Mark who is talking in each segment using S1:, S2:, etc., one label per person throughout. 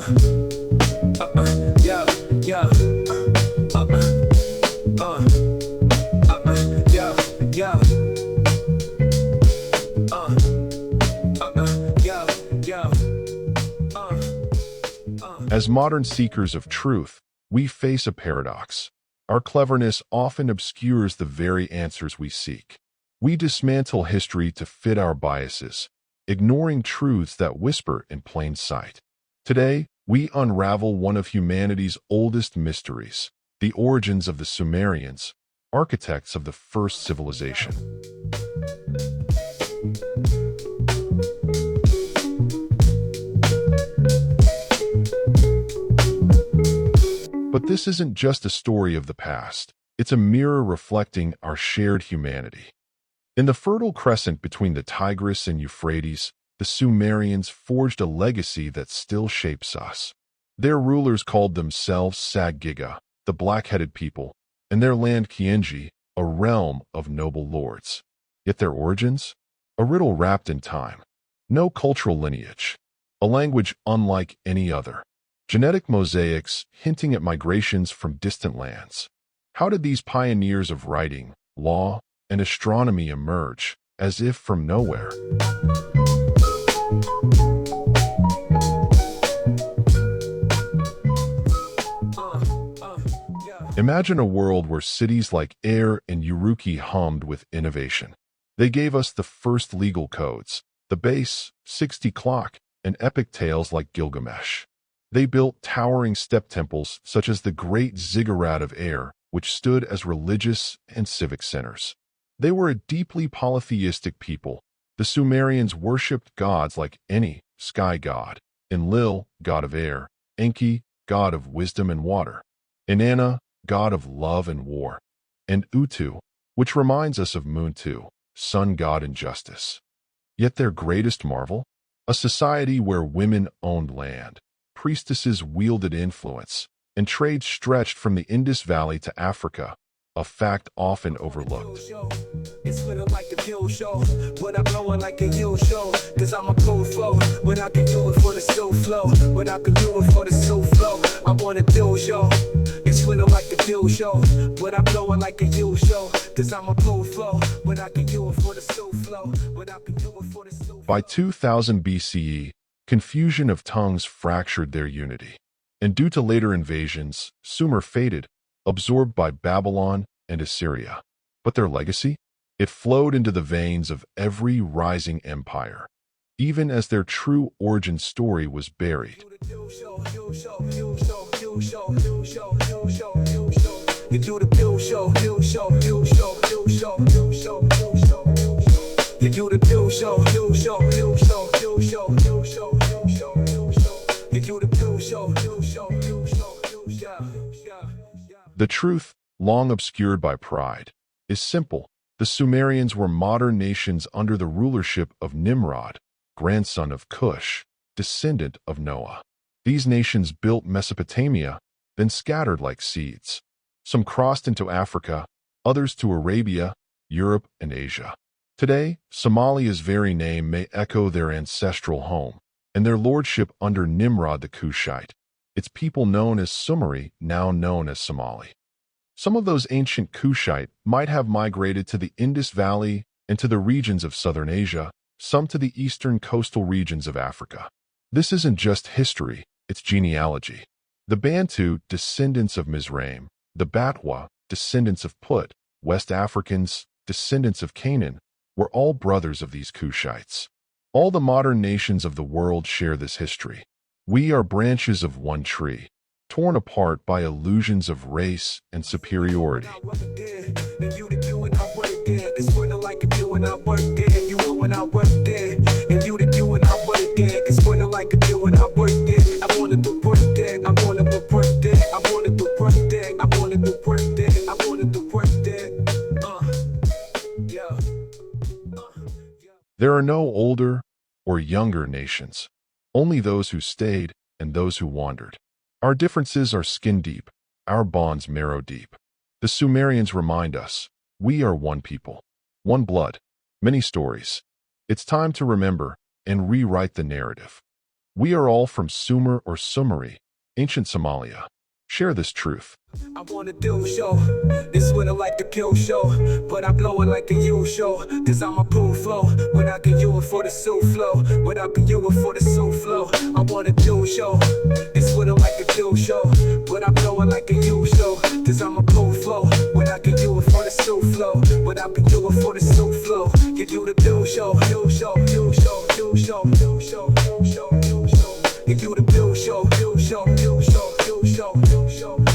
S1: yeah, yeah, yeah, yeah, yeah, yeah,
S2: As modern seekers of truth, we face a paradox. Our cleverness often obscures the very answers we seek. We dismantle history to fit our biases, ignoring truths that whisper in plain sight. Today, we unravel one of humanity's oldest mysteries, the origins of the Sumerians, architects of the first civilization. But this isn't just a story of the past. It's a mirror reflecting our shared humanity. In the Fertile Crescent between the Tigris and Euphrates, the Sumerians forged a legacy that still shapes us. Their rulers called themselves Sag-Giga, the black-headed people, and their land Kienji, a realm of noble lords. Yet their origins? A riddle wrapped in time. No cultural lineage. A language unlike any other. Genetic mosaics hinting at migrations from distant lands. How did these pioneers of writing, law, and astronomy emerge, as if from nowhere? Imagine a world where cities like Air and Urukki hummed with innovation. They gave us the first legal codes, the base, 60 clock, and epic tales like Gilgamesh. They built towering step temples such as the Great Ziggurat of Air, which stood as religious and civic centers. They were a deeply polytheistic people. The Sumerians worshipped gods like Eni, sky god, Enlil, god of air, Enki, god of wisdom and water, Inanna, god of love and war, and Utu, which reminds us of Moon-Tu, sun god and justice. Yet their greatest marvel? A society where women owned land, priestesses wielded influence, and trade stretched from the Indus Valley to Africa, a fact often overlooked.
S1: it's feeling like a kill show, but I'm blowing like a yield show, cause I'm a cold flow, but I can do it for the slow flow, but I can do it for the slow flow, I want a deal show, it's feeling like a deal show, but I'm blowing like a yield show, cause I'm a cold flow, but I can do it for the slow flow, but I can do it for the slow flow.
S2: By 2000 BCE, confusion of tongues fractured their unity. And due to later invasions, Sumer faded, absorbed by Babylon and Assyria. But their legacy? It flowed into the veins of every rising empire, even as their true origin story was buried. The truth, long obscured by pride, is simple. The Sumerians were modern nations under the rulership of Nimrod, grandson of Cush, descendant of Noah. These nations built Mesopotamia, then scattered like seeds. Some crossed into Africa, others to Arabia, Europe, and Asia. Today, Somalia's very name may echo their ancestral home, and their lordship under Nimrod the Kushite, its people known as Sumeri, now known as Somali. Some of those ancient Kushite might have migrated to the Indus Valley and to the regions of southern Asia, some to the eastern coastal regions of Africa. This isn't just history, it's genealogy. The Bantu, descendants of Mizraim, the Batwa, descendants of Put, West Africans, descendants of Canaan, were all brothers of these Kushites. All the modern nations of the world share this history. We are branches of one tree, torn apart by illusions of race and superiority. There are no older or younger nations, only those who stayed and those who wandered. Our differences are skin deep, our bonds marrow deep. The Sumerians remind us, we are one people, one blood, many stories. It's time to remember and rewrite the narrative. We are all from Sumer or Sumeri, ancient Somalia. Share this truth.
S1: I wanna do show. This winter like the kill show. But I'm blowing like a U show. Cause I'm a proof flow. When I can you it for the soup flow. When I can you it for the soup flow. I wanna do show. This winter like a kill show. But I'm blowing like a U show. Cause I'm a proof flow. When I can you it for the soup flow. When I can you it for the soup flow. Give you the do show. Do show. Do show. Do show. Do show. Do show. Do show. Give you the do show. Do show. Do show. Do show. Do show.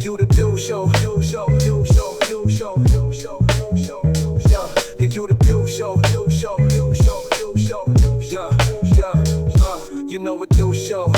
S1: You the do show, do show, do show, do show, do show, do show, do show. You the do show, do show, do show, do show, do show. You know what do show.